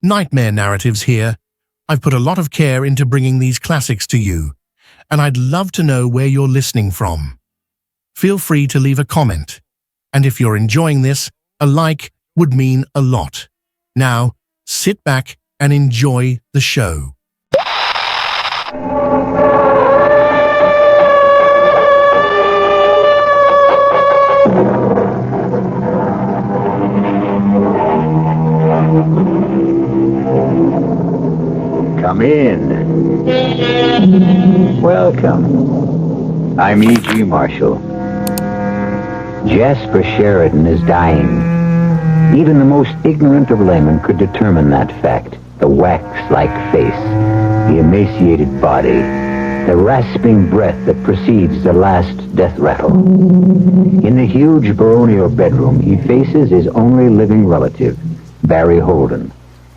Nightmare Narratives here. I've put a lot of care into bringing these classics to you, and I'd love to know where you're listening from. Feel free to leave a comment, and if you're enjoying this, a like would mean a lot. Now, sit back and enjoy the show. Come in. Welcome. I'm E.G. Marshall. Jasper Sheridan is dying. Even the most ignorant of laymen could determine that fact. The wax-like face, the emaciated body, the rasping breath that precedes the last death rattle. In the huge baronial bedroom, he faces his only living relative, Barry Holden,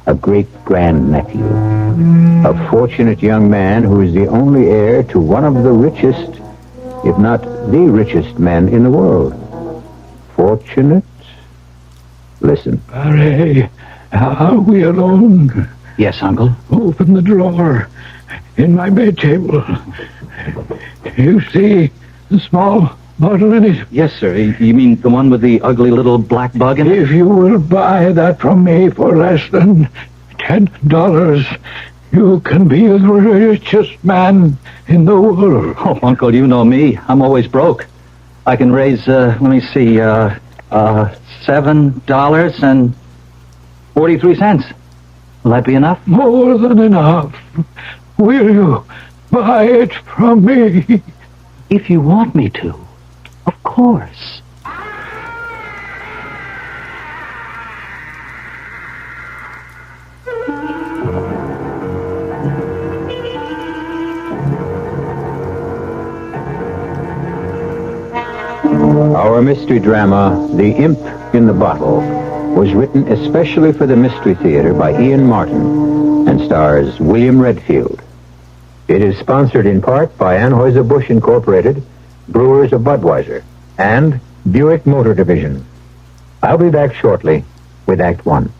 a great-grandnephew, a fortunate young man who is the only heir to one of the richest, if not the richest men in the world. Fortunate? Listen. Barry, are we alone? Yes, Uncle. Open the drawer in my bed table. You see the small bottle in it? Yes, sir. You mean the one with the ugly little black bug in it? If you will buy that from me for less than $10, you can be the richest man in the world. Oh, Uncle, you know me. I'm always broke. I can raise, $7.43. Will that be enough? More than enough. Will you buy it from me? If you want me to. Of course. Our mystery drama, The Imp in the Bottle, was written especially for the Mystery Theater by Ian Martin and stars William Redfield. It is sponsored in part by Anheuser-Busch Incorporated, Brewers of Budweiser, and Buick Motor Division. I'll be back shortly with Act One.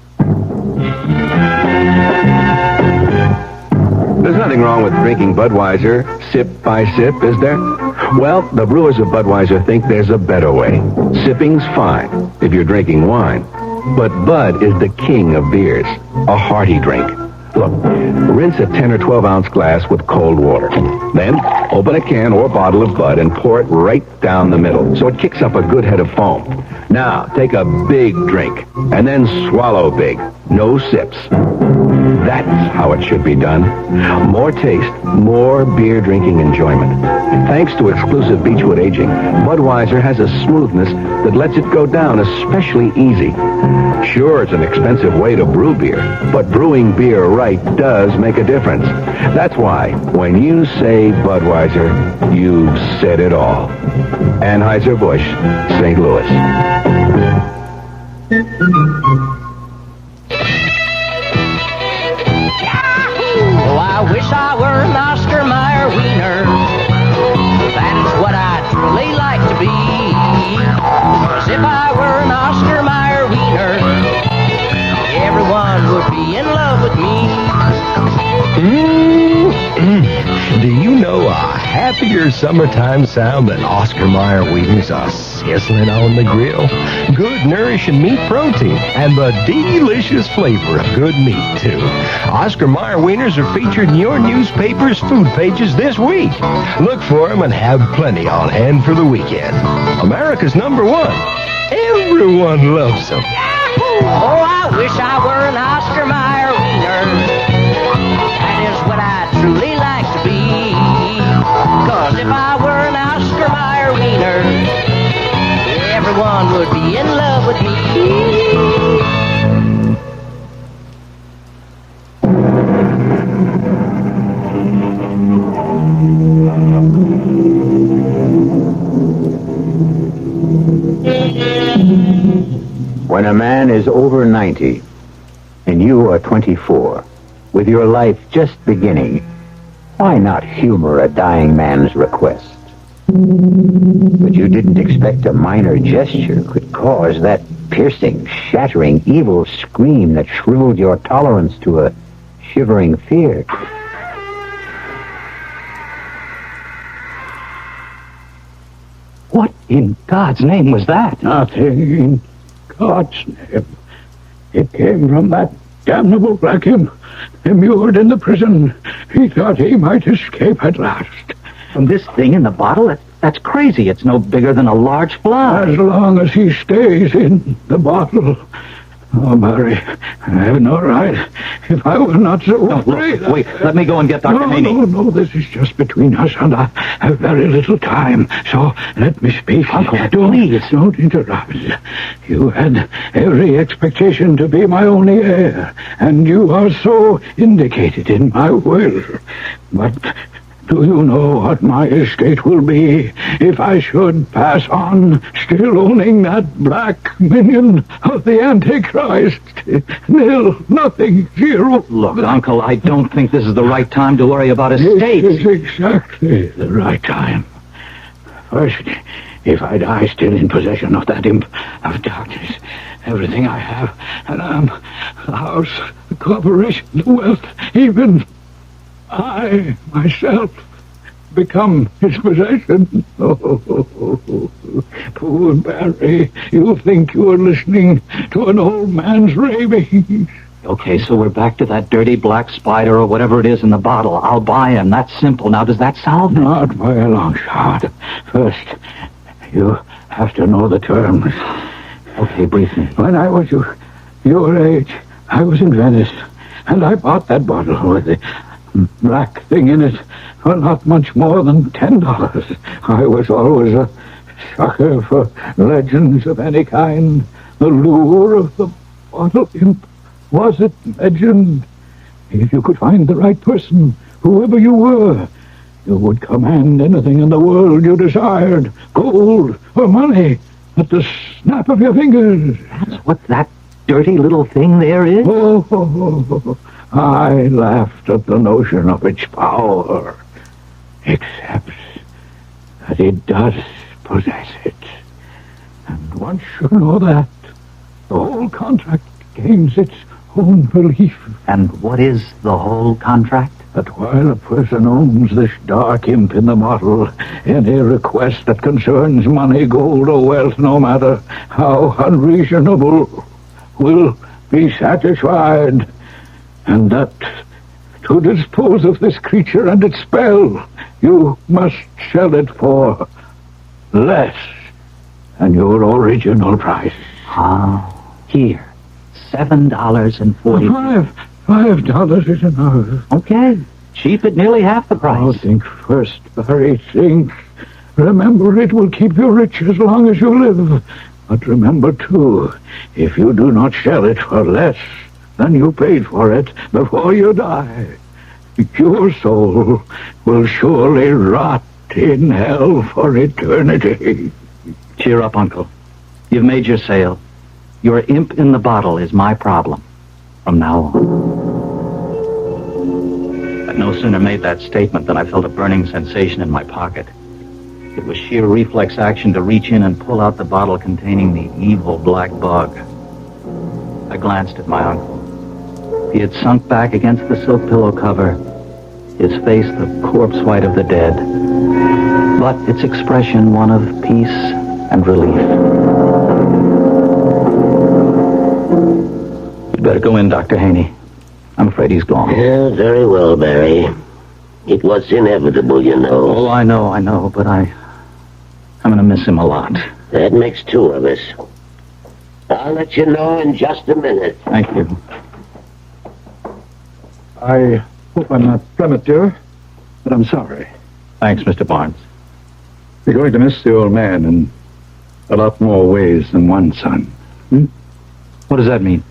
There's nothing wrong with drinking Budweiser sip by sip, is there? Well, the Brewers of Budweiser think there's a better way. Sipping's fine if you're drinking wine. But Bud is the king of beers, a hearty drink. Look, rinse a 10 or 12-ounce glass with cold water. Then, open a can or bottle of Bud and pour it right down the middle so it kicks up a good head of foam. Now, take a big drink and then swallow big. No sips. That's how it should be done. More taste, more beer drinking enjoyment. Thanks to exclusive Beechwood aging, Budweiser has a smoothness that lets it go down especially easy. Sure, it's an expensive way to brew beer, but brewing beer right does make a difference. That's why, when you say Budweiser, you've said it all. Anheuser-Busch, St. Louis. Oh, I wish I were an Oscar Mayer wiener. That is what I'd truly like to be. 'Cause if I were an Oscar Mayer wiener, everyone would be in love with me. Do you know a happier summertime sound than Oscar Mayer wieners are sizzling on the grill? Good nourishing meat protein and the delicious flavor of good meat, too. Oscar Mayer wieners are featured in your newspaper's food pages this week. Look for them and have plenty on hand for the weekend. America's #1. Everyone loves them. Oh, I wish I were an Oscar Mayer wiener. That is what I'd truly like to be. 'Cause if I were an Oscar Mayer wiener, everyone would be in love with me. When a man is over 90 and you are 24, with your life just beginning, why not humor a dying man's request? But you didn't expect a minor gesture could cause that piercing, shattering, evil scream that shriveled your tolerance to a shivering fear. What in God's name was that? Nothing in God's name. It came from that damnable black imp immured in the prison. He thought he might escape at last. From this thing in the bottle? That's crazy. It's no bigger than a large fly. As long as he stays in the bottle. Oh, Barry, I have no right. If I were not so afraid... Wait, let me go and get Dr. Haney. No, this is just between us, and I have very little time, so let me speak. Uncle, please. Don't interrupt. You had every expectation to be my only heir, and you are so indicated in my will. But... do you know what my estate will be if I should pass on still owning that black minion of the Antichrist? Nil, nothing, zero. Look, Uncle, I don't think this is the right time to worry about estates. This is exactly the right time. First, if I die still in possession of that imp of darkness, everything I have, and the house, the corporation, the wealth, even... I, myself, become his possession. Oh, poor Barry, you think you are listening to an old man's ravings. Okay, so we're back to that dirty black spider or whatever it is in the bottle. I'll buy him. That's simple. Now, does that solve it? Not by a long shot. First, you have to know the terms. Okay, brief me. When I was your age, I was in Venice, and I bought that bottle with the black thing in it for not much more than $10. I was always a sucker for legends of any kind. The lure of the bottle imp was it legend. If you could find the right person, whoever you were, you would command anything in the world you desired, gold or money, at the snap of your fingers. That's what that dirty little thing there is? Oh, I laughed at the notion of its power, except that it does possess it. And once you know that, the whole contract gains its own belief. And what is the whole contract? That while a person owns this dark imp in the bottle, any request that concerns money, gold, or wealth, no matter how unreasonable, will be satisfied. And that to dispose of this creature and its spell, you must sell it for less than your original price. Here, $7.40. $5 is enough. Okay, cheap at nearly half the price. Oh, think first, Barry, think. Remember, it will keep you rich as long as you live. But remember, too, if you do not sell it for less than you paid for it before you die, your soul will surely rot in hell for eternity. Cheer up, Uncle. You've made your sale. Your imp in the bottle is my problem from now on. I'd no sooner made that statement than I felt a burning sensation in my pocket. It was sheer reflex action to reach in and pull out the bottle containing the evil black bug. I glanced at my uncle. He had sunk back against the silk pillow cover, his face the corpse white of the dead, but its expression one of peace and relief. You'd better go in, Dr. Haney. I'm afraid he's gone. Yeah, very well, Barry. It was inevitable, you know. Oh, I know, but I'm going to miss him a lot. That makes two of us. I'll let you know in just a minute. Thank you. I hope I'm not premature, but I'm sorry. Thanks, Mr. Barnes. You're going to miss the old man in a lot more ways than one, son. What does that mean?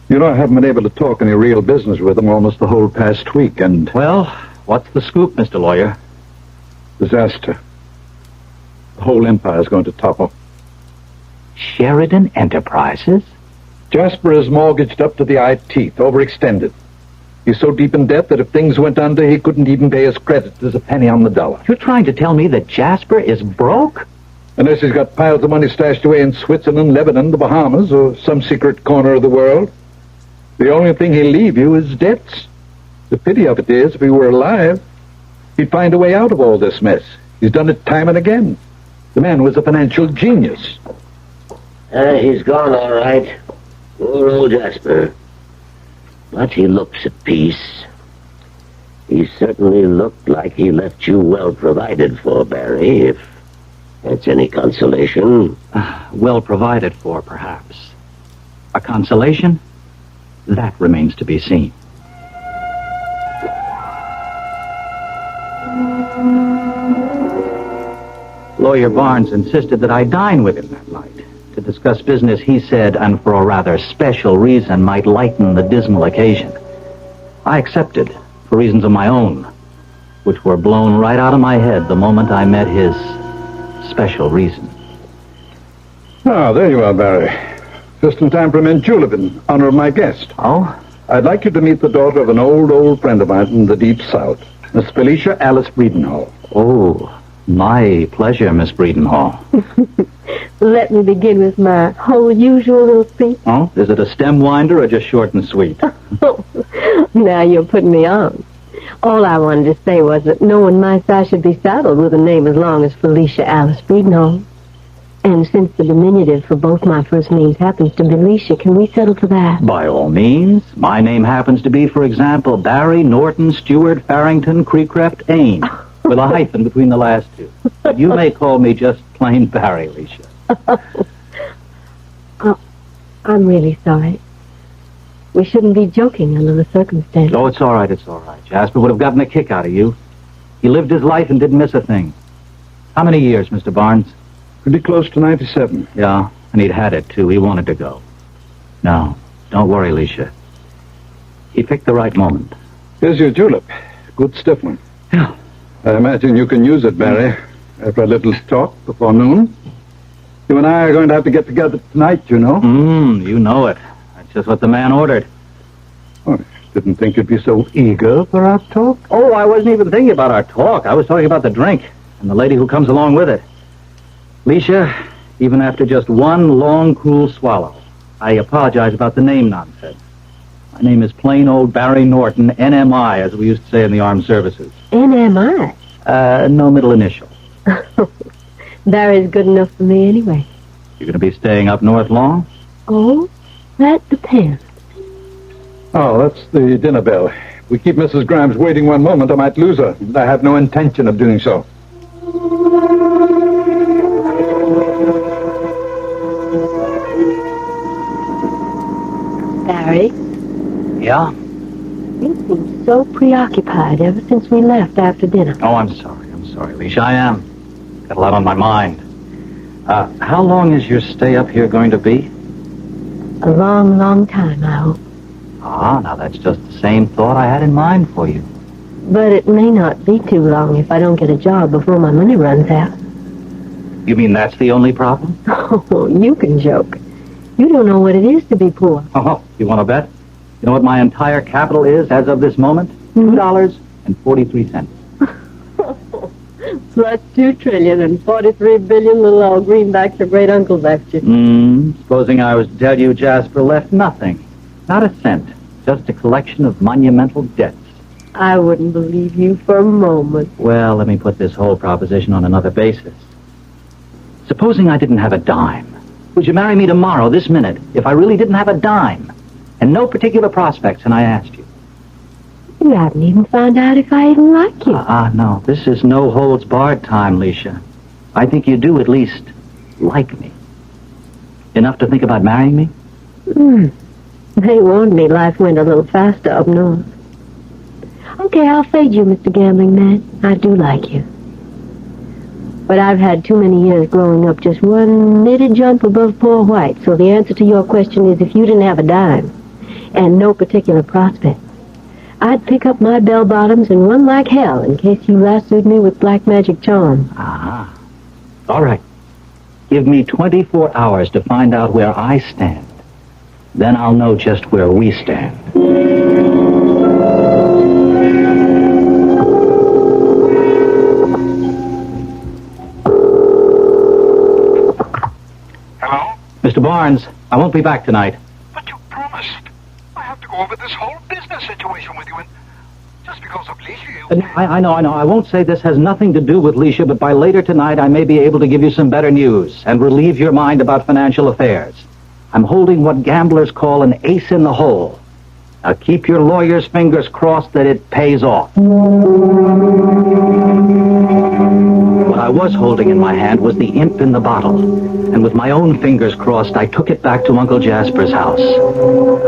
You know, I haven't been able to talk any real business with him almost the whole past week, and... Well, what's the scoop, Mr. Lawyer? Disaster. The whole empire's going to topple. Sheridan Enterprises? Jasper is mortgaged up to the eye teeth, overextended. He's so deep in debt that if things went under, he couldn't even pay his creditors a penny on the dollar. You're trying to tell me that Jasper is broke? Unless he's got piles of money stashed away in Switzerland, Lebanon, the Bahamas, or some secret corner of the world. The only thing he'll leave you is debts. The pity of it is, if he were alive, he'd find a way out of all this mess. He's done it time and again. The man was a financial genius. He's gone, all right. Poor old Jasper. But he looks at peace. He certainly looked like he left you well provided for, Barry, if that's any consolation. Well provided for, perhaps. A consolation? That remains to be seen. Lawyer Barnes insisted that I dine with him that night to discuss business he said, and for a rather special reason, might lighten the dismal occasion. I accepted, for reasons of my own, which were blown right out of my head the moment I met his special reason. Ah, there you are, Barry. Just in time for a mint julep in honor of my guest. Oh? I'd like you to meet the daughter of an old friend of mine from the Deep South, Miss Felicia Alice Breedenhall. Oh, my pleasure, Miss Breedenhall. Let me begin with my whole usual little speech. Oh, is it a stem winder or just short and sweet? Now you're putting me on. All I wanted to say was that no one my size should be saddled with a name as long as Felicia Alice Breedenhall. And since the diminutive for both my first names happens to be Alicia, can we settle for that? By all means. My name happens to be, for example, Barry Norton Stewart Farrington Creecreft Ain, with a hyphen between the last two. But you may call me just plain Barry, Alicia. Oh, I'm really sorry. We shouldn't be joking under the circumstances. Oh, it's all right. Jasper would have gotten a kick out of you. He lived his life and didn't miss a thing. How many years, Mr. Barnes? Pretty close to 97. Yeah, and he'd had it, too. He wanted to go. No, don't worry, Alicia. He picked the right moment. Here's your julep. Good stiff one. Yeah. I imagine you can use it, Barry, after a little talk before noon. You and I are going to have to get together tonight, you know. You know it. That's just what the man ordered. Oh, I didn't think you'd be so eager for our talk. Oh, I wasn't even thinking about our talk. I was talking about the drink and the lady who comes along with it. Alicia, even after just one long, cruel swallow, I apologize about the name nonsense. My name is plain old Barry Norton, NMI, as we used to say in the armed services. NMI? No middle initial. Barry's good enough for me anyway. You're going to be staying up north long? Oh, that depends. Oh, that's the dinner bell. If we keep Mrs. Grimes waiting one moment, I might lose her. I have no intention of doing so. Barry? Yeah? You seem so preoccupied ever since we left after dinner. Oh, I'm sorry, Alicia. I am. Got a lot on my mind. How long is your stay up here going to be? A long, long time, I hope. Ah, now that's just the same thought I had in mind for you. But it may not be too long if I don't get a job before my money runs out. You mean that's the only problem? Oh, you can joke. You don't know what it is to be poor. Oh, you want to bet? You know what my entire capital is as of this moment? $2.43. Plus 2 trillion and 43 billion little old greenbacks your great uncle left you. Supposing I was to tell you Jasper left nothing. Not a cent. Just a collection of monumental debts. I wouldn't believe you for a moment. Well, let me put this whole proposition on another basis. Supposing I didn't have a dime. Would you marry me tomorrow, this minute, if I really didn't have a dime? And no particular prospects, and I asked you. You haven't even found out if I even like you. No. This is no holds barred time, Alicia. I think you do at least like me. Enough to think about marrying me? They warned me life went a little faster up north. Okay, I'll fade you, Mr. Gambling Man. I do like you. But I've had too many years growing up just one knitted jump above poor white, so the answer to your question is if you didn't have a dime and no particular prospect, I'd pick up my bell-bottoms and run like hell in case you lassoed me with black magic charm. All right. Give me 24 hours to find out where I stand. Then I'll know just where we stand. Mr. Barnes, I won't be back tonight. But you promised. I have to go over this whole business situation with you, and just because of Leisha, you... I know. I won't say this has nothing to do with Leisha, but by later tonight I may be able to give you some better news and relieve your mind about financial affairs. I'm holding what gamblers call an ace in the hole. Now keep your lawyer's fingers crossed that it pays off. What I was holding in my hand was the imp in the bottle. And with my own fingers crossed, I took it back to Uncle Jasper's house.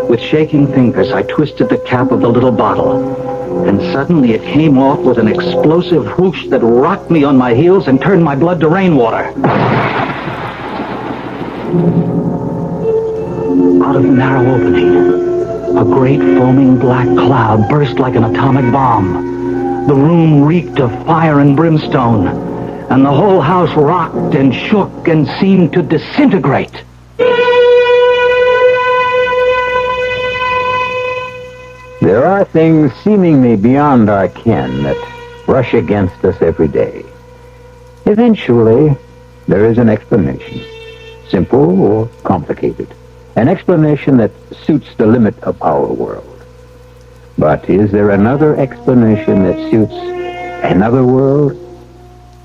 With shaking fingers, I twisted the cap of the little bottle. And suddenly it came off with an explosive whoosh that rocked me on my heels and turned my blood to rainwater. Out of the narrow opening, a great foaming black cloud burst like an atomic bomb. The room reeked of fire and brimstone, and the whole house rocked and shook and seemed to disintegrate. There are things seemingly beyond our ken that rush against us every day. Eventually, there is an explanation, simple or complicated. An explanation that suits the limit of our world. But is there another explanation that suits another world?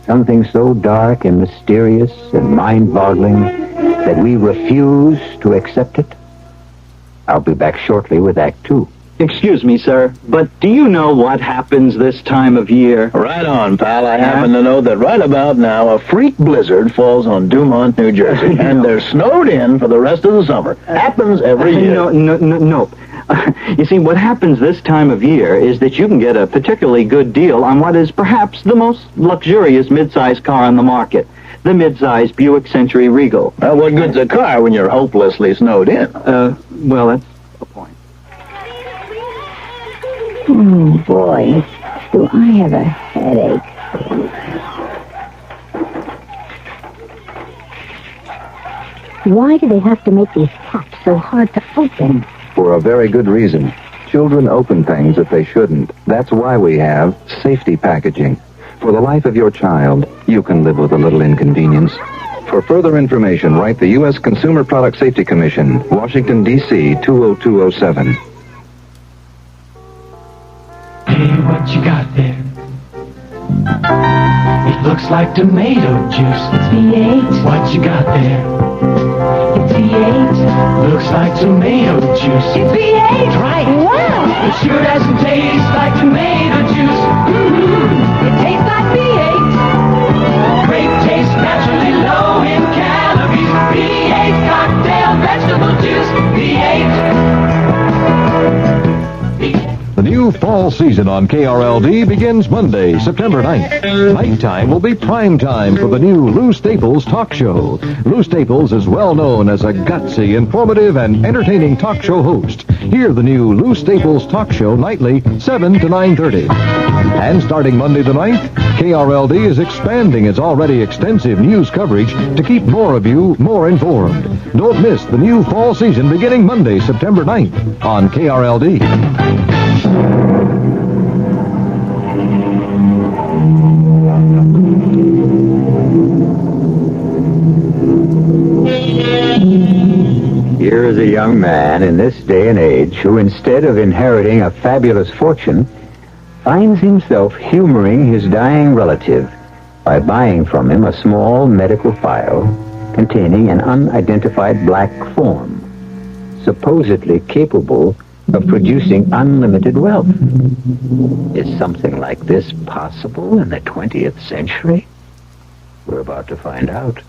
Something so dark and mysterious and mind-boggling that we refuse to accept it? I'll be back shortly with Act 2. Excuse me, sir, but do you know what happens this time of year? Right on, pal. I happen to know that right about now a freak blizzard falls on Dumont, New Jersey, and they're snowed in for the rest of the summer. Happens every year. No. You see, what happens this time of year is that you can get a particularly good deal on what is perhaps the most luxurious mid-sized car on the market, the mid-sized Buick Century Regal. Well, what good's a car when you're hopelessly snowed in? Well, that's a point. Oh, boy, do I have a headache. Why do they have to make these caps so hard to open? For a very good reason. Children open things that they shouldn't. That's why we have safety packaging. For the life of your child, you can live with a little inconvenience. For further information, write the U.S. Consumer Product Safety Commission, Washington, D.C. 20207. Hey, what you got there? It looks like tomato juice. It's V8. What you got there? It's V8. Looks like tomato juice. It's V8. Right. Wow. It sure doesn't taste like tomato juice. Mm-hmm. It tastes like V8. Great taste, naturally low in calories. V8 cocktail vegetable juice. V8. The new fall season on KRLD begins Monday, September 9th. Nighttime will be prime time for the new Lou Staples talk show. Lou Staples is well known as a gutsy, informative, and entertaining talk show host. Hear the new Lou Staples talk show nightly, 7 to 9:30. And starting Monday the 9th, KRLD is expanding its already extensive news coverage to keep more of you more informed. Don't miss the new fall season beginning Monday, September 9th on KRLD. Here is a young man in this day and age who, instead of inheriting a fabulous fortune, finds himself humoring his dying relative by buying from him a small medical file containing an unidentified black form, supposedly capable of producing unlimited wealth. Is something like this possible in the 20th century? We're about to find out.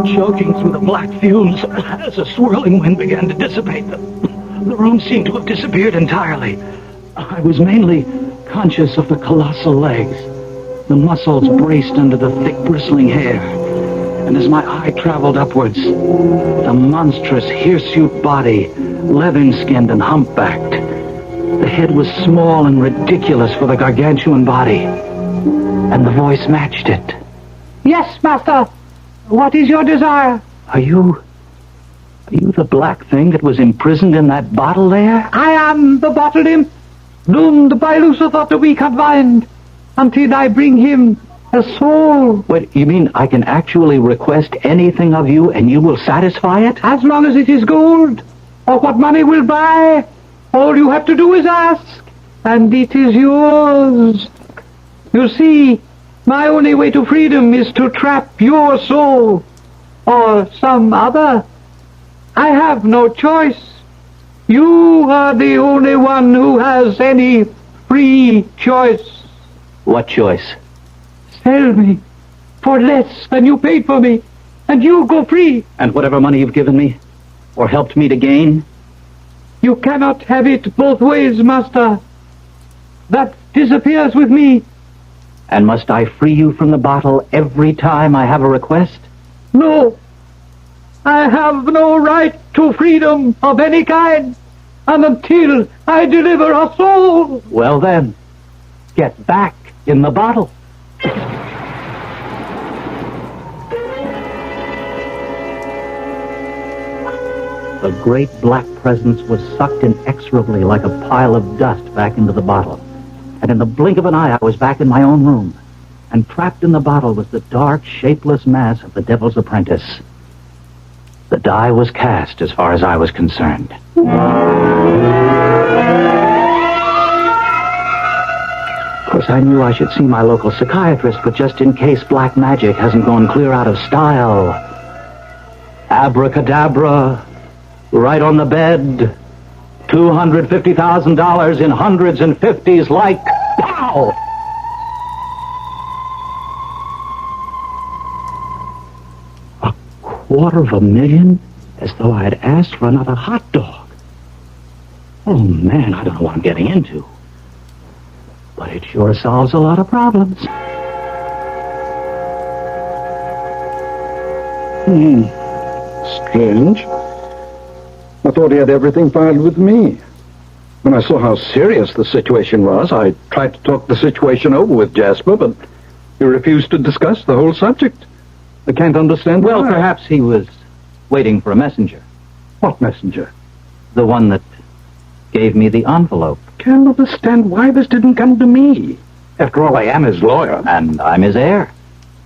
Choking through the black fumes as a swirling wind began to dissipate them. The room seemed to have disappeared entirely. I was mainly conscious of the colossal legs, the muscles braced under the thick bristling hair, and as my eye traveled upwards, the monstrous hirsute body, leathern-skinned and humpbacked. The head was small and ridiculous for the gargantuan body, and the voice matched it. Yes, master. What is your desire? Are you the black thing that was imprisoned in that bottle there? I am the bottle imp, doomed by Lucifer to be confined until I bring him A soul. Wait, you mean I can actually request anything of you and you will satisfy it? As long as it is gold, or what money will buy, all you have to do is ask, and it is yours. You see, my only way to freedom is to trap your soul, or some other. I have no choice. You are the only one who has any free choice. What choice? Sell me for less than you paid for me, and you go free. And whatever money you've given me, or helped me to gain? You cannot have it both ways, master. That disappears with me. And must I free you from the bottle every time I have a request? No. I have no right to freedom of any kind, and until I deliver a soul. Well then, get back in the bottle. The great black presence was sucked inexorably like a pile of dust back into the bottle. And in the blink of an eye, I was back in my own room. And trapped in the bottle was the dark, shapeless mass of the Devil's Apprentice. The die was cast as far as I was concerned. Of course, I knew I should see my local psychiatrist, but just in case black magic hasn't gone clear out of style. Abracadabra, right on the bed, $250,000 in hundreds and fifties like pow! $250,000, as though I had asked for another hot dog. Oh, man, I don't know what I'm getting into. But it sure solves a lot of problems. Strange. I thought he had everything filed with me. When I saw how serious the situation was, I tried to talk the situation over with Jasper, but he refused to discuss the whole subject. I can't understand Well, why. perhaps he was waiting for a messenger. What messenger? The one that gave me the envelope. Can't understand why this didn't come to me. After all, I am his lawyer. And I'm his heir.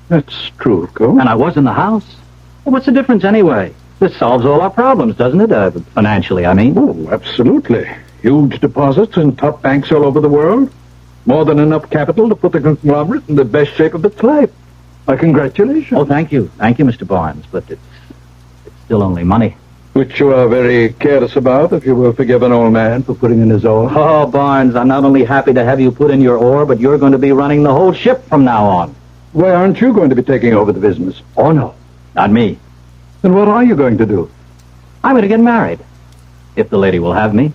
That's true, of course. And I was in the house. Well, what's the difference anyway? This solves all our problems, doesn't it? Financially, I mean. Oh, absolutely. Huge deposits in top banks all over the world. More than enough capital to put the conglomerate in the best shape of its life. My congratulations. Oh, thank you. Thank you, Mr. Barnes. But it's still only money. Which you are very careless about, if you will forgive an old man for putting in his oar. Oh, Barnes, I'm not only happy to have you put in your oar, but you're going to be running the whole ship from now on. Why aren't you going to be taking over the business? Oh, no. Not me. Then what are you going to do? I'm going to get married. If the lady will have me.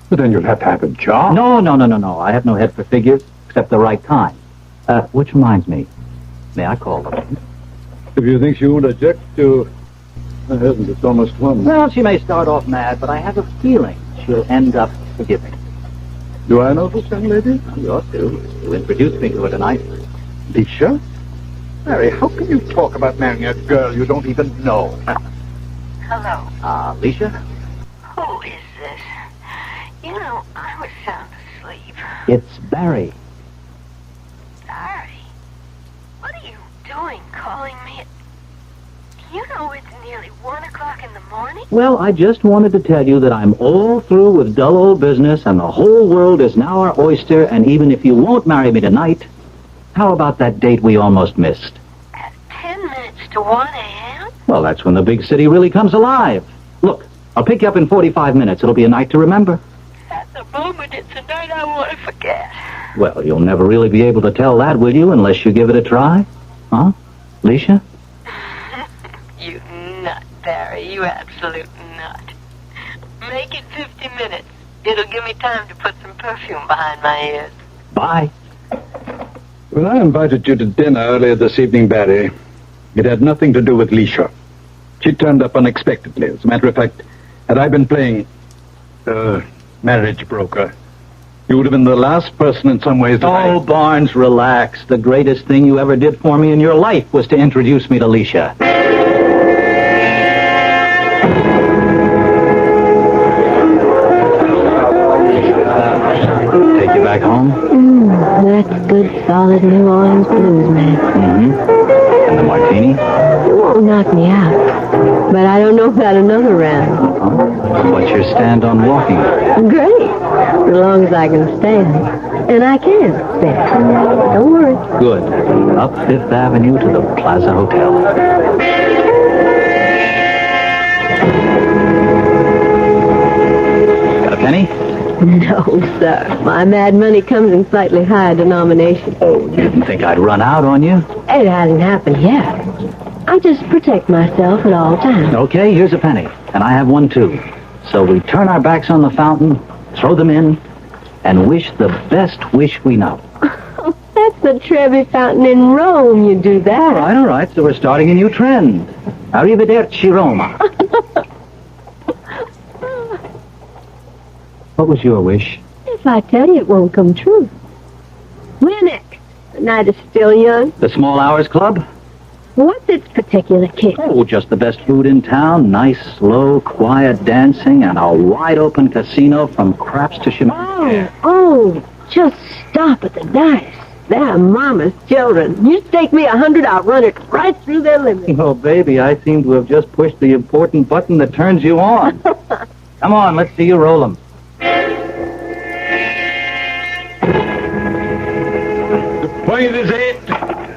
But then you'll have to have a job. No. I have no head for figures, except the right kind. Which reminds me. May I call them? If you think she won't object to... It's almost one. Well, she may start off mad, but I have a feeling she'll end up forgiving. Do I know this young lady? You ought to. You introduced me to her tonight. Lisha? Mary, how can you talk about marrying a girl you don't even know? Hello. Alicia? Who is this? You know, I was sound asleep. It's Barry. Barry? What are you doing calling me at... You know it's nearly 1 o'clock in the morning? Well, I just wanted to tell you that I'm all through with dull old business, and the whole world is now our oyster, and even if you won't marry me tonight, how about that date we almost missed? At 10 minutes to 1 a.m.? Well, that's when the big city really comes alive. Look, I'll pick you up in 45 minutes. It'll be a night to remember. At the moment, it's a night I want to forget. Well, you'll never really be able to tell that, will you, unless you give it a try? Huh, Alicia? You nut, Barry. You absolute nut. Make it 50 minutes. It'll give me time to put some perfume behind my ears. Bye. When I invited you to dinner earlier this evening, Barry, it had nothing to do with Lisha. She turned up unexpectedly. As a matter of fact, had I been playing marriage broker, you would have been the last person in some ways Oh, Barnes, relax. The greatest thing you ever did for me in your life was to introduce me to Lisha. Take you back home? That's good good, solid New Orleans blues, man. Mm-hmm. And the martini? It won't knock me out. But I don't know about another round. What's your stand on walking? Great. As long as I can stand. And I can stand. Don't worry. Good. Up Fifth Avenue to the Plaza Hotel. Got a penny? No, sir. My mad money comes in slightly higher denomination. Oh, you didn't think I'd run out on you? It hasn't happened yet. I just protect myself at all times. Okay, here's a penny. And I have one, too. So we turn our backs on the fountain, throw them in, and wish the best wish we know. That's the Trevi Fountain in Rome. You do that. All right. So we're starting a new trend. Arrivederci, Roma. What was your wish? If I tell you, it won't come true. Winnick. The night is still young. The Small Hours Club? What's its particular kick? Oh, just the best food in town. Nice, slow, quiet dancing, and a wide-open casino from craps to champagne. Oh, just stop at the dice. They're Mama's children. You stake me 100, I'll run it right through their limit. Oh, baby, I seem to have just pushed the important button that turns you on. Come on, let's see you roll them. The point is 8.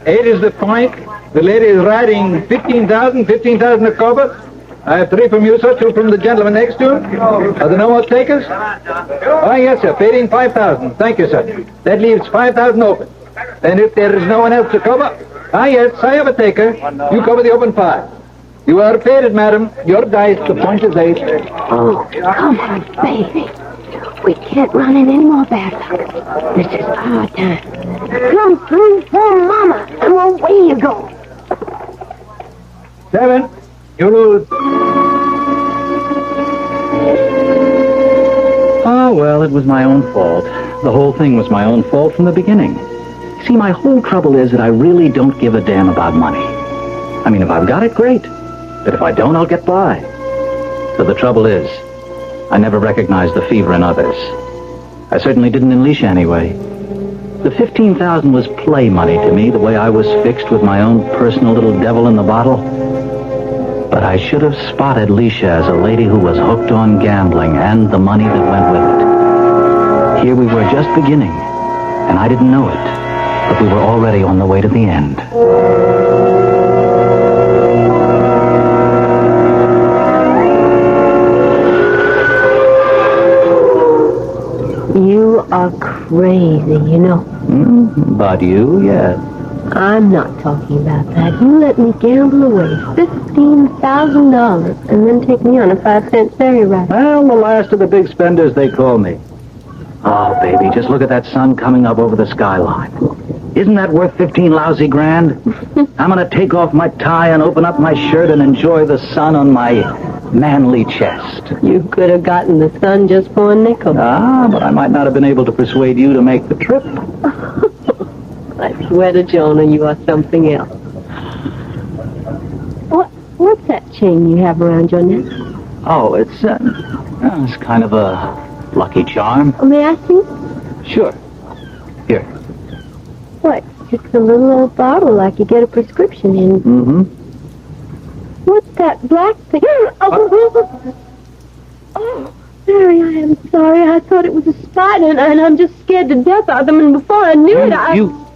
8 is the point. The lady is riding 15,000 a cover. I have 3 from you, sir, 2 from the gentleman next to him. Are there no more takers? Oh, yes, sir, fading 5,000. Thank you, sir. That leaves 5,000 open. And if there is no one else to cover, yes, I have a taker. You cover the open 5. You are faded, madam. Your dice, the point is 8. Oh, come on, baby. We can't run in any more bad luck. This is our time. Come through for Mama, and away you go. 7. You lose. Oh, well, it was my own fault. The whole thing was my own fault from the beginning. See, my whole trouble is that I really don't give a damn about money. I mean, if I've got it, great. But if I don't, I'll get by. So the trouble is, I never recognized the fever in others. I certainly didn't in Leisha anyway. The 15,000 was play money to me, the way I was fixed with my own personal little devil in the bottle. But I should have spotted Leisha as a lady who was hooked on gambling and the money that went with it. Here we were just beginning, and I didn't know it, but we were already on the way to the end. You are crazy, you know. But you, yes. I'm not talking about that. You let me gamble away $15,000 and then take me on a 5-cent ferry ride. Well, the last of the big spenders, they call me. Oh, baby, just look at that sun coming up over the skyline. Isn't that worth 15 lousy grand? I'm going to take off my tie and open up my shirt and enjoy the sun on my manly chest. You could have gotten the sun just for a nickel. But I might not have been able to persuade you to make the trip. I swear to Jonah, you are something else. What's that chain you have around your neck? Oh, it's kind of a lucky charm. May I see? Sure. Here. What? It's a little old bottle like you get a prescription in. Mm-hmm. What's that black thing? Oh, Mary, I am sorry. I thought it was a spider, and I'm just scared to death of them, and before I knew it,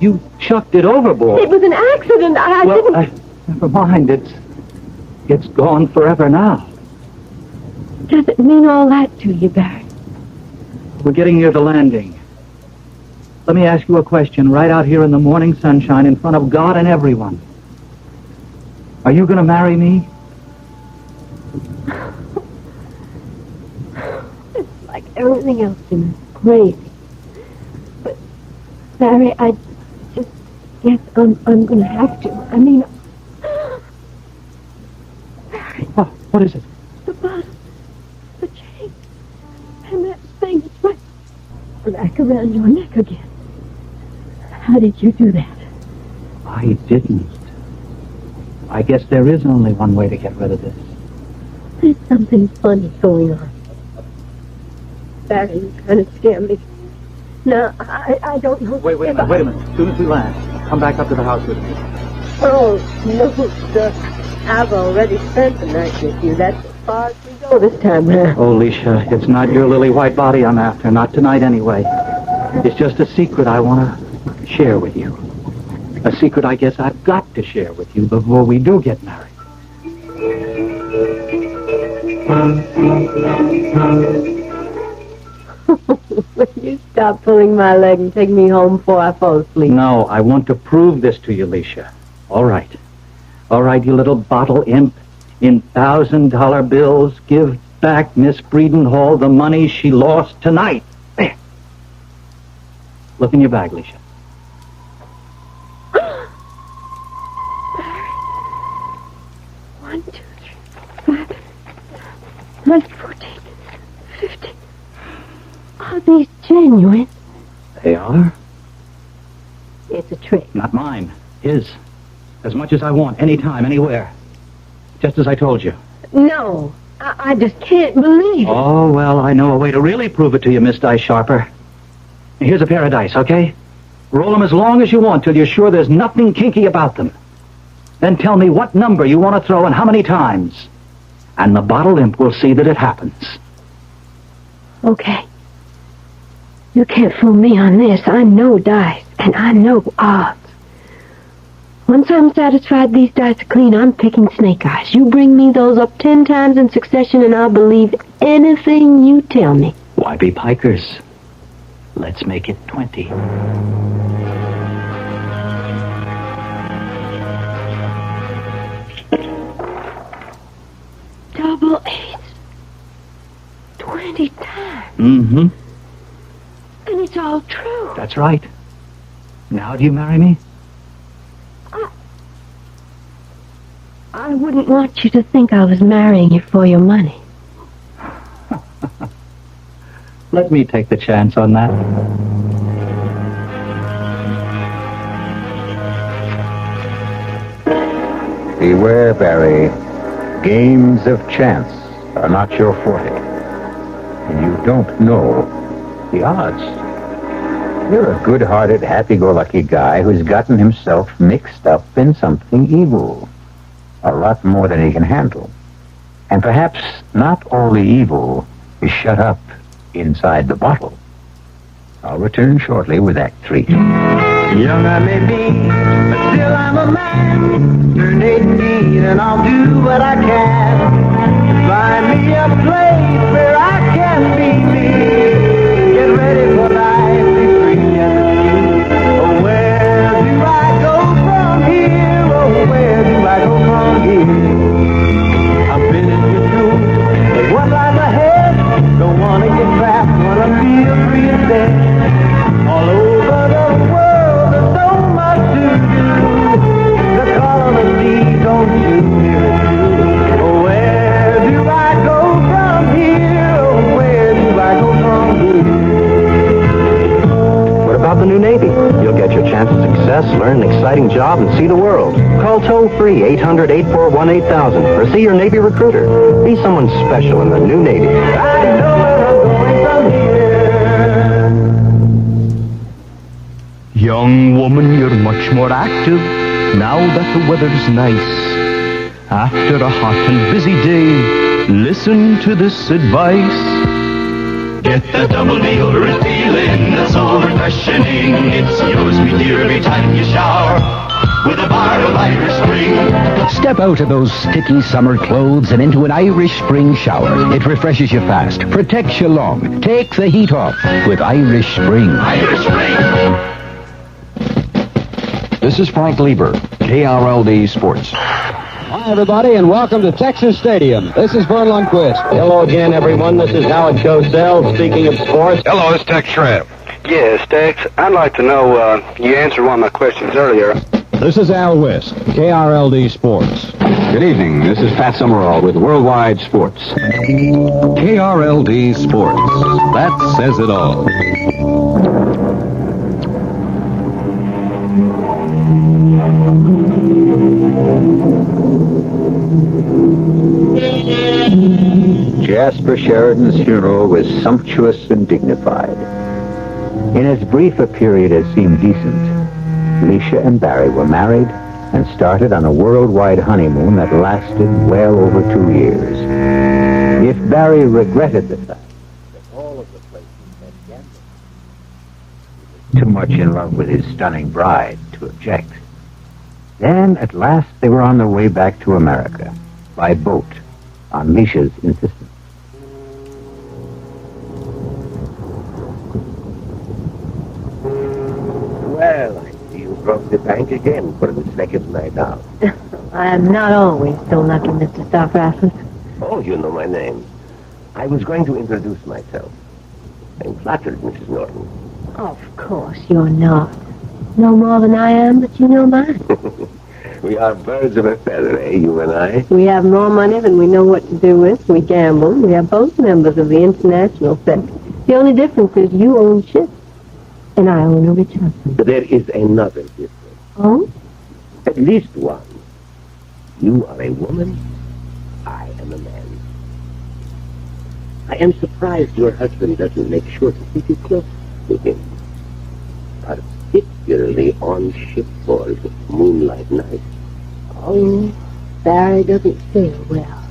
You chucked it overboard. It was an accident. I didn't... Never mind. It's gone forever now. Does it mean all that to you, Barry? We're getting near the landing. Let me ask you a question right out here in the morning sunshine in front of God and everyone. Are you going to marry me? It's like everything else to me. Crazy. But, Barry, I just guess I'm going to have to. I mean... Barry. What is it? The bottle. The chain. And that thing is right back around your neck again. How did you do that? I didn't. I guess there is only one way to get rid of this. There's something funny going on. Barry, you kind of scare me. No, I don't know. Wait a minute. As soon as we land, come back up to the house with me. Oh, no, sir. I've already spent the night with you. That's as far as we go this time round. Oh, Alicia, it's not your lily white body I'm after. Not tonight, anyway. It's just a secret I want to share with you. A secret I guess I've got to share with you before we do get married. Will you stop pulling my leg and take me home before I fall asleep? No, I want to prove this to you, Alicia. All right. All right, you little bottle imp. In $1,000 bills, give back Miss Breedenhall the money she lost tonight. There. Look in your bag, Alicia. One, 2, 3, 4, 5, 9, 14, 15. Are these genuine? They are? It's a trick. Not mine. His. As much as I want, anytime, anywhere. Just as I told you. No, I just can't believe it. Oh, well, I know a way to really prove it to you, Miss Dice Sharper. Here's a pair of dice, okay? Roll them as long as you want till you're sure there's nothing kinky about them. Then tell me what number you want to throw and how many times. And the bottle imp will see that it happens. Okay. You can't fool me on this. I know dice, and I know odds. Once I'm satisfied these dice are clean, I'm picking snake eyes. You bring me those up 10 times in succession, and I'll believe anything you tell me. Why be pikers? Let's make it 20. Double eights. 20 times. Mm-hmm. And it's all true. That's right. Now do you marry me? I wouldn't want you to think I was marrying you for your money. Let me take the chance on that. Beware, Barry. Games of chance are not your forte. And you don't know the odds. You're a good-hearted, happy-go-lucky guy who's gotten himself mixed up in something evil. A lot more than he can handle. And perhaps not all the evil is shut up inside the bottle. I'll return shortly with Act 3. Young I may be, but still I'm a man. Turn 18 and I'll do what I can. Find me a place where I can be me. Get ready for life, be free and free. Oh, where do I go from here? Oh, where do I go from here? I've been in your shoes, but what lies ahead? Don't wanna get trapped, wanna feel free instead. All over the world, there's so much to do. The colony don't do here. Oh, where do I go from here? Oh, where do I go from here? What about the new Navy? You'll get your chance of success, learn an exciting job, and see the world. Call toll-free 800-841-8000 or see your Navy recruiter. Be someone special in the new Navy. I know where I'm going from here. Young woman, you're much more active now that the weather's nice. After a hot and busy day, listen to this advice. Get the double meal refilling that's so refreshing. It's yours, me dear, every time you shower with a bar of Irish Spring. Step out of those sticky summer clothes and into an Irish Spring shower. It refreshes you fast, protects you long. Take the heat off with Irish Spring. Irish Spring. This is Frank Lieber, KRLD Sports. Hi, everybody, and welcome to Texas Stadium. This is Vern Lundquist. Hello again, everyone. This is Howard Cosell, speaking of sports. Hello, it's Tex Schramm. Yes, Tex, I'd like to know, you answered one of my questions earlier. This is Al West, KRLD Sports. Good evening. This is Pat Summerall with Worldwide Sports. KRLD Sports. That says it all. Jasper Sheridan's funeral was sumptuous and dignified. In as brief a period as seemed decent, Leisha and Barry were married and started on a worldwide honeymoon that lasted well over 2 years. If Barry regretted the fact that all of the places had gambled, he was too much in love with his stunning bride to object. Then, at last, they were on their way back to America, by boat, on Leisha's insistence. Well, I see you broke the bank again for the second night out. I am not always so lucky, Mr. Starfraffus. Oh, you know my name. I was going to introduce myself. I'm flattered, Mrs. Norton. Of course you're not. No more than I am, but you know mine. We are birds of a feather, eh, you and I? We have more money than we know what to do with. We gamble. We are both members of the international set. The only difference is you own ships, and I own a rich husband. But there is another difference. Oh? At least one. You are a woman. I am a man. I am surprised your husband doesn't make sure to keep you close to him. Particularly on shipboard moonlight nights. Oh, Barry doesn't sail well.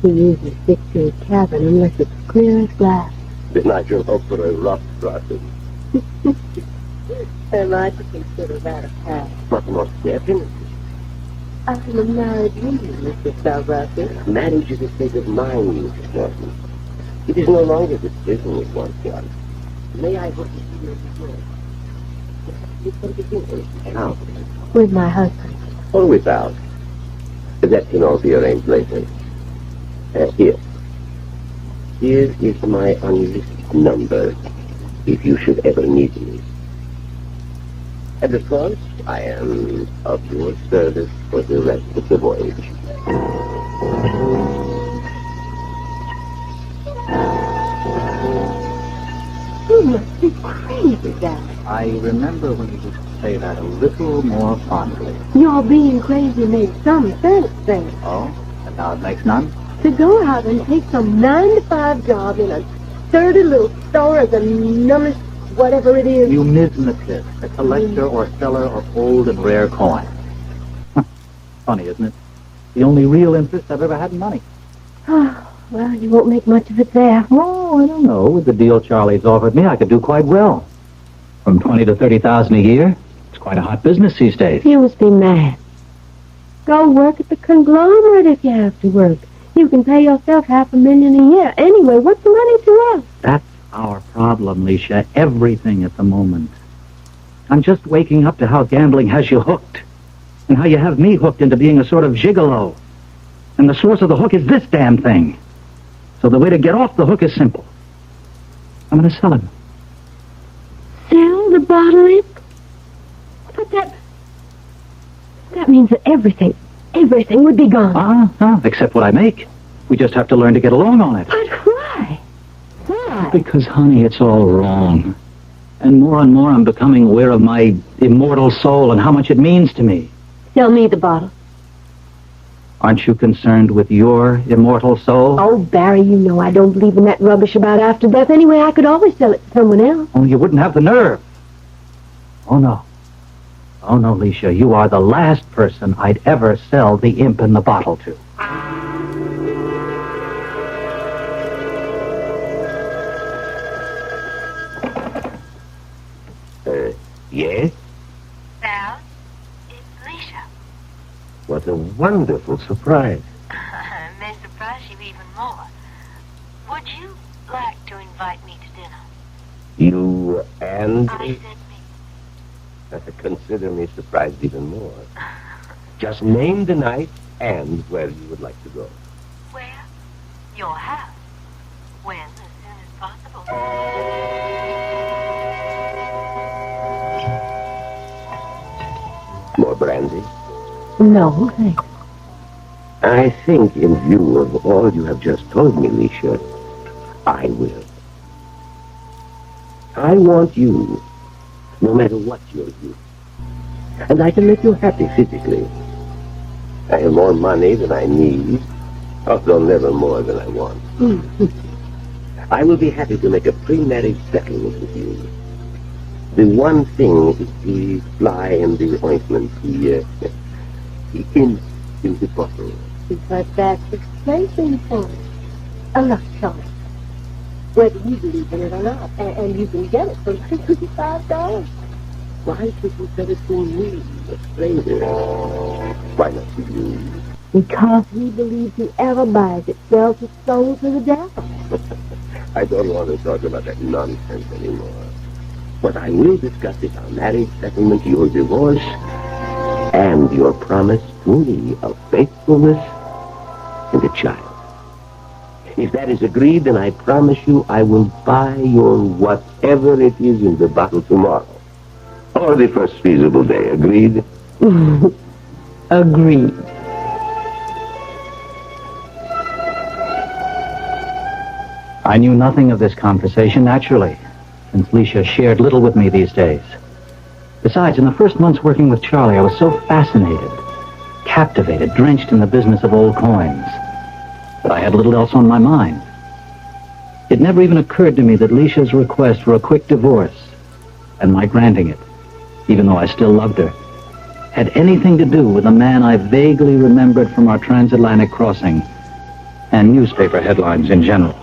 He usually sticks to his cabin unless it's clear as glass. Then I shall hope for a rough crossing. Am I to consider that a pass? But most definitely. I'm a married woman, Mr. Starfraffus. Marriage is a state of mind, Mrs. Norton. It is no longer the decision with one's done. May I hope to see you before? How? With my husband. Or without. That can all be arranged later. Here. Here is my unlisted number, if you should ever need me. And of course, I am of your service for the rest of the voyage. You must be crazy, Dad. I remember when you used to say that a little more fondly. Your being crazy made some sense then. Oh? And now it makes none? To go out and take some 9-to-5 job in a dirty little store as a numbers, whatever it is. You numismatist, a collector or seller of old and rare coins. Funny, isn't it? The only real interest I've ever had in money. Well, you won't make much of it there. Oh, I don't know. With the deal Charlie's offered me, I could do quite well. From 20 to 30,000 a year. It's quite a hot business these days. You must be mad. Go work at the conglomerate if you have to work. You can pay yourself $500,000 a year. Anyway, what's the money to us? That's our problem, Leisha. Everything at the moment. I'm just waking up to how gambling has you hooked. And how you have me hooked into being a sort of gigolo. And the source of the hook is this damn thing. So the way to get off the hook is simple. I'm going to sell him. Sell the bottle imp? But that means that everything would be gone. Except what I make. We just have to learn to get along on it. But why? Why? Because, honey, it's all wrong. And more I'm becoming aware of my immortal soul and how much it means to me. Sell me the bottle. Aren't you concerned with your immortal soul? Oh, Barry, you know I don't believe in that rubbish about after death. Anyway, I could always sell it to someone else. Oh, you wouldn't have the nerve. Oh, no. Oh, no, Leisha, you are the last person I'd ever sell the imp in the bottle to. Yes? Val, it's Leisha. What a wonderful surprise. May surprise you even more. Would you like to invite me to dinner? You and... I said me. Consider me surprised even more. Just name the night and where you would like to go. Where? Your house. When? As soon as possible. More brandy? No, thanks. I think, in view of all you have just told me, Leisha, I will. I want you, no matter what your use. And I can make you happy physically. I have more money than I need, although never more than I want. I will be happy to make a pre-marriage settlement with you. The one thing is the fly in the ointment, the imp in the bottle. But that's expensive for me. Look, Charlie, whether you believe in it or not, and you can get it for $65. Why should you sell it to me, a stranger? Why not to you? Because he believes whoever buys it sells his soul to the devil. I don't want to talk about that nonsense anymore. What I will discuss is our marriage settlement, your divorce, and your promise to me of faithfulness and a child. If that is agreed, then I promise you I will buy your whatever it is in the bottle tomorrow. Or the first feasible day. Agreed? Agreed. I knew nothing of this conversation, naturally, since Leisha shared little with me these days. Besides, in the first months working with Charlie, I was so fascinated, captivated, drenched in the business of old coins, that I had little else on my mind. It never even occurred to me that Leisha's request for a quick divorce, and my granting it, even though I still loved her, had anything to do with a man I vaguely remembered from our transatlantic crossing and newspaper headlines in general.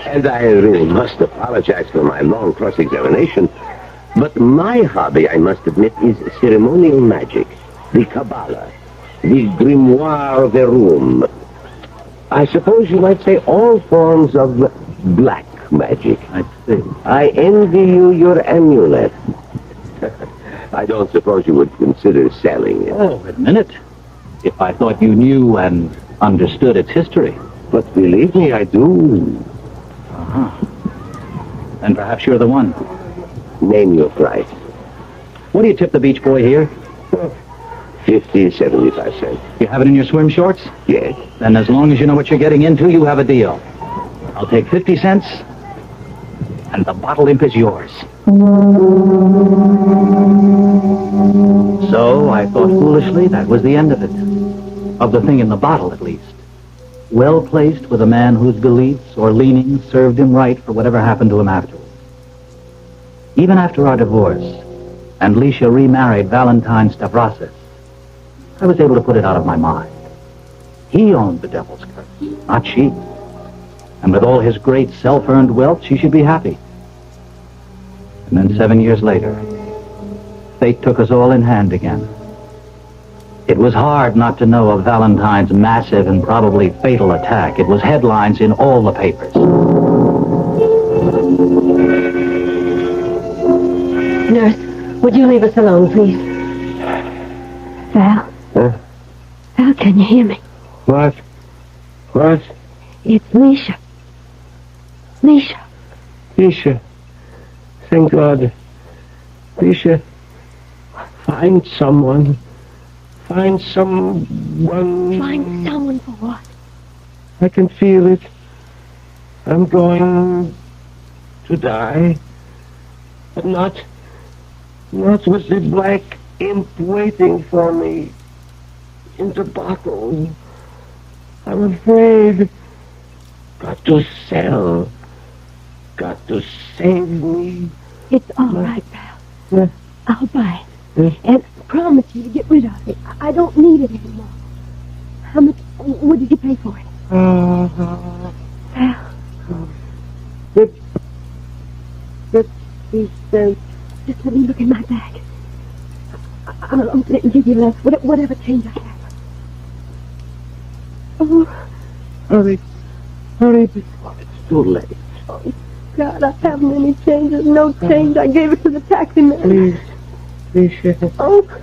And I really must apologize for my long cross-examination, but my hobby, I must admit, is ceremonial magic, the Kabbalah, the grimoire verum. I suppose you might say all forms of black magic. I see. I envy you your amulet. I don't suppose you would consider selling it. Oh, admit it. If I thought you knew and understood its history. But believe me, I do. Uh-huh. And perhaps you're the one. Name your price. What do you tip the beach boy here? 50, 75 cents. You have it in your swim shorts? Yes. Then as long as you know what you're getting into, you have a deal. I'll take 50 cents, and the bottle imp is yours. So I thought foolishly that was the end of it. Of the thing in the bottle, at least. Well placed with a man whose beliefs or leanings served him right for whatever happened to him afterwards. Even after our divorce, and Leisha remarried Valentine Stavrasis, I was able to put it out of my mind. He owned the devil's curse, not she. And with all his great self-earned wealth, she should be happy. And then 7 years later, fate took us all in hand again. It was hard not to know of Valentine's massive and probably fatal attack. It was headlines in all the papers. Nurse, would you leave us alone, please? Val? Huh? Val, can you hear me? What? What? It's Leisha. Leisha. Leisha. Thank God. Leisha, find someone. Find someone. Find someone for what? I can feel it. I'm going to die. But not with the black imp waiting for me in the bottle. I'm afraid. Got to sell. Got to save me. It's all right, Val. Yeah. I'll buy it. And I promise you to get rid of it. I don't need it anymore. How much? What did you pay for it? Val. 50 cents. Just let me look in my bag. I'll open it and give you less, whatever change I have. Oh. Hurry. It's too late. Oh, God, I haven't any changes. No change. I gave it to the taxi man. Please. Leisha,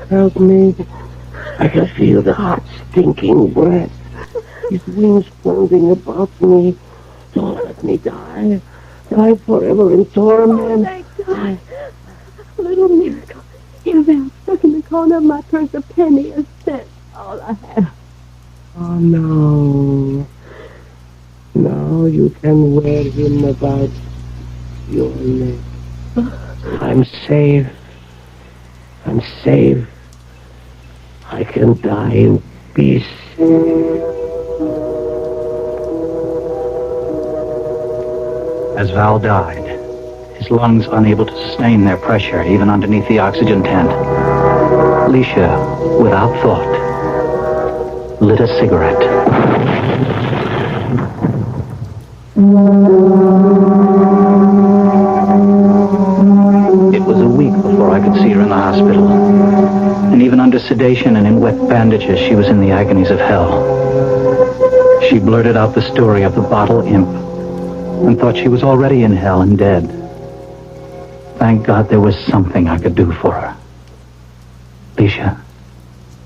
help me. I can feel the hot, stinking breath. His wings floating about me. Don't let me die. Die forever in torment. Oh, thank God. A little miracle. Here, Val, stuck in the corner of my purse, a penny, a cent. All I have. Oh, no. Now you can wear him about your neck. I'm safe. I'm safe. I can die in peace. As Val died, his lungs unable to sustain their pressure, even underneath the oxygen tent. Alicia, without thought, lit a cigarette. It was a week before I could see her in the hospital. And even under sedation and in wet bandages, she was in the agonies of hell. She blurted out the story of the bottle imp and thought she was already in hell and dead. Thank God there was something I could do for her. Alicia.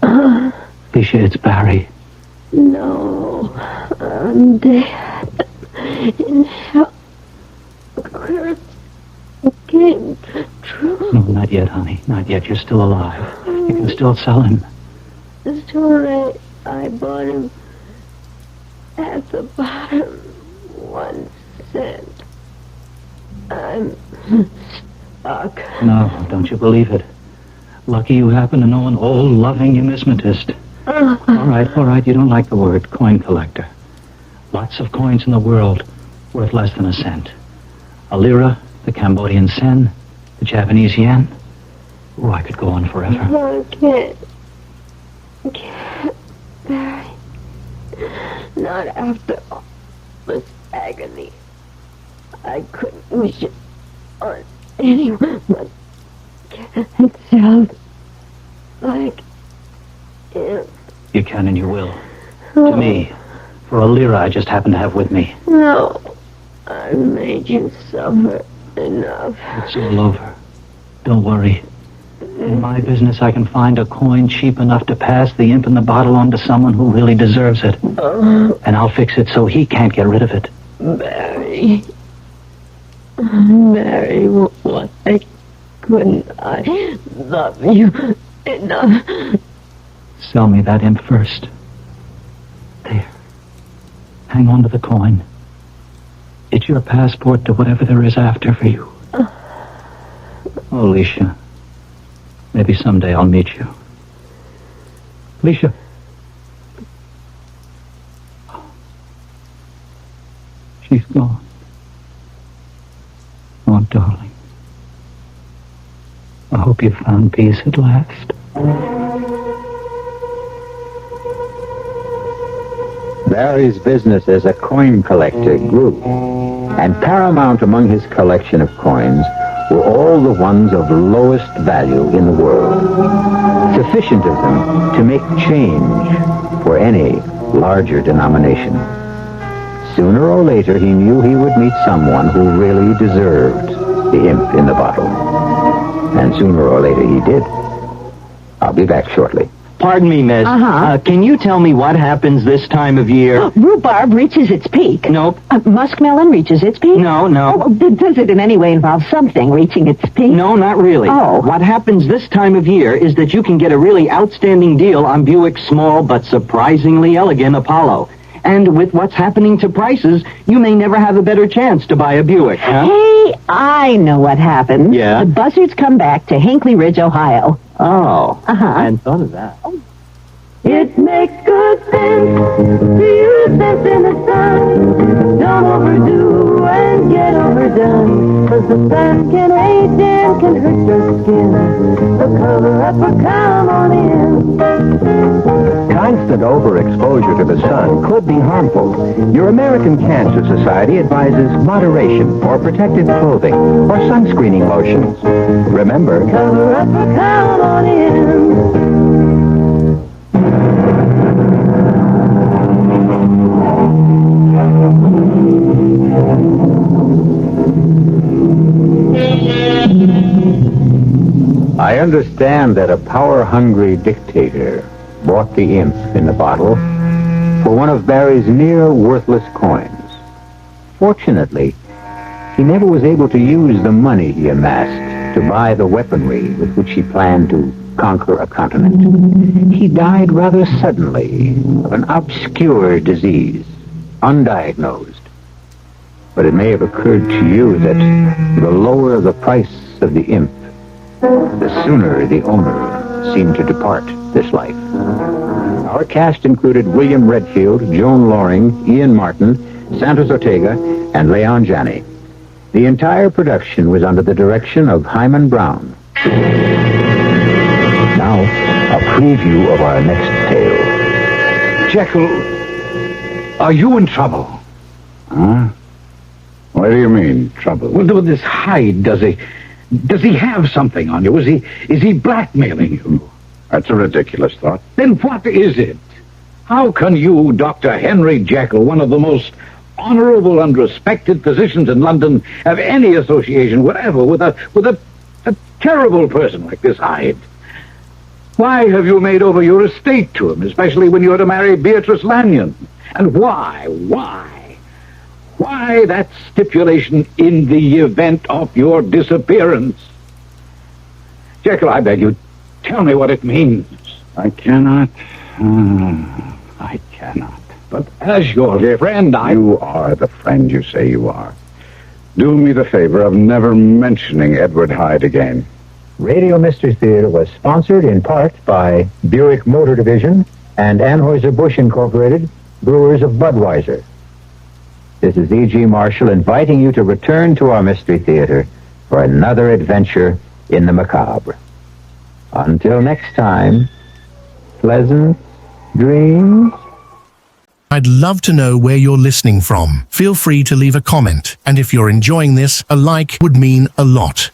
Alicia, it's Barry. No, I'm dead. In hell. Curse came true. No, not yet, honey. Not yet. You're still alive. You can still sell him. It's too late. I bought him at the bottom. 1 cent. I'm stuck. No, don't you believe it. Lucky you happen to know an old, loving numismatist. All right. You don't like the word coin collector. Lots of coins in the world worth less than a cent. A lira, the Cambodian sen, the Japanese yen. Oh, I could go on forever. I can't. Barry. Not after all this agony. I couldn't wish it on anyone, but it sounds like it. You can and you will. To me, for a lira I just happen to have with me. No, I've made you suffer enough. It's all over. Don't worry. In my business, I can find a coin cheap enough to pass the imp in the bottle on to someone who really deserves it. And I'll fix it so he can't get rid of it. Barry. Barry, why couldn't I love you enough? Sell me that imp first. There. Hang on to the coin. It's your passport to whatever there is after for you. Oh, Alicia. Maybe someday I'll meet you. Alicia. She's gone. Oh, darling. I hope you found peace at last. Barry's business as a coin collector grew, and paramount among his collection of coins were all the ones of lowest value in the world, sufficient of them to make change for any larger denomination. Sooner or later, he knew he would meet someone who really deserved the imp in the bottle. And sooner or later, he did. I'll be back shortly. Pardon me, miss. Can you tell me what happens this time of year? Rhubarb reaches its peak. Nope. Muskmelon reaches its peak? No. Oh, does it in any way involve something reaching its peak? No, not really. Oh. What happens this time of year is that you can get a really outstanding deal on Buick's small but surprisingly elegant Apollo. And with what's happening to prices, you may never have a better chance to buy a Buick, huh? Hey, I know what happens. Yeah? The buzzards come back to Hinckley Ridge, Ohio. Oh. I hadn't thought of that. It makes good sense to use this in the sun. Don't overdo and get overdone, 'cause the sun can age and can hurt your skin. So cover up or come on in. Constant overexposure to the sun could be harmful. Your American Cancer Society advises moderation or protective clothing or sunscreening lotions. Remember, Cover up or come on in. I understand that a power-hungry dictator bought the imp in the bottle for one of Barry's near-worthless coins. Fortunately, he never was able to use the money he amassed to buy the weaponry with which he planned to conquer a continent. He died rather suddenly of an obscure disease, undiagnosed. But it may have occurred to you that the lower the price of the imp, the sooner the owner seemed to depart this life. Our cast included William Redfield, Joan Loring, Ian Martin, Santos Ortega, and Leon Janney. The entire production was under the direction of Hyman Brown. Now, a preview of our next tale. Jekyll, are you in trouble? Huh? What do you mean, trouble? Well, with this Hyde, does he have something on you? Is he blackmailing you? That's a ridiculous thought. Then what is it? How can you, Dr. Henry Jekyll, one of the most honorable and respected physicians in London, have any association whatever with a terrible person like this Hyde? Why have you made over your estate to him, especially when you're to marry Beatrice Lanyon? And why that stipulation in the event of your disappearance? Jekyll, I beg you, tell me what it means. I cannot. I cannot. But as your friend, You are the friend you say you are. Do me the favor of never mentioning Edward Hyde again. Radio Mystery Theater was sponsored in part by Buick Motor Division and Anheuser-Busch Incorporated, brewers of Budweiser. This is E.G. Marshall inviting you to return to our Mystery Theater for another adventure in the macabre. Until next time, pleasant dreams. I'd love to know where you're listening from. Feel free to leave a comment, and if you're enjoying this, a like would mean a lot.